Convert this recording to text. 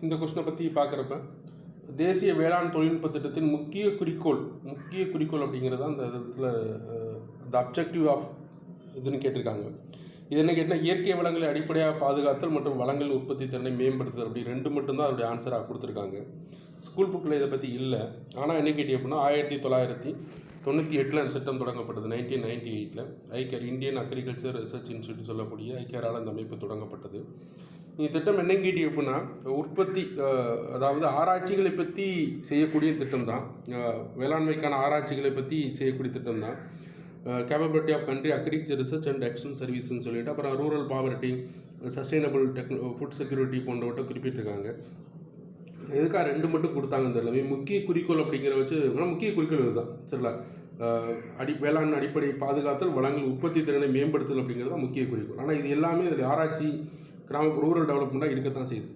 இந்த கொஸ்டினை பற்றி பார்க்குறப்ப தேசிய வேளாண் தொழில்நுட்ப திட்டத்தின் முக்கிய குறிக்கோள் அப்படிங்கிறது அந்த இடத்துல த அப்ஜெக்டிவ் ஆஃப் இதுன்னு கேட்டிருக்காங்க. இது என்ன கேட்டால் இயற்கை வளங்களை அடிப்படையாக பாதுகாத்தல் மற்றும் வளங்கள் உற்பத்தி திறனை மேம்படுத்துதல் அப்படி ரெண்டு மட்டும்தான் அதோடைய ஆன்சராக கொடுத்துருக்காங்க. ஸ்கூல் புக்கில் இதை பற்றி இல்லை. ஆனால் என்ன கேட்டி அப்படின்னா 1998 அந்த திட்டம் தொடங்கப்பட்டது. 1998 இந்தியன் அக்ரிகல்ச்சர் ரிசர்ச் இன்ஸ்டியூட் சொல்லக்கூடிய ஐக்கியரால் அந்த அமைப்பு தொடங்கப்பட்டது. இந்த திட்டம் என்னன்னு கேட்டி அப்படின்னா உற்பத்தி, அதாவது ஆராய்ச்சிகளை பற்றி செய்யக்கூடிய திட்டம் தான். வேளாண்மைக்கான ஆராய்ச்சிகளை பற்றி செய்யக்கூடிய திட்டம் தான். Capability of country agriculture research and action சர்வீஸ்ன்னு சொல்லிட்டு அப்புறம் rural poverty, sustainable food security போன்றவற்றை குறிப்பிட்டிருக்காங்க. எதுக்காக ரெண்டு மட்டும் கொடுத்தாங்கன்னு தெரியல. முக்கிய குறிக்கோள் அப்படிங்கிற வச்சு முக்கிய குறிக்கோள் இதுதான் சரிங்களா. வேளாண் அடிப்படை பாதுகாத்தல், வளங்கள் உற்பத்தி திறனை மேம்படுத்தல் அப்படிங்கிறது தான் முக்கிய குறிக்கோள். ஆனால் இது எல்லாமே இதில் ஆராய்ச்சி, ரூரல் டெவலப்மெண்ட்டாக இருக்கத்தான் செய்யுது.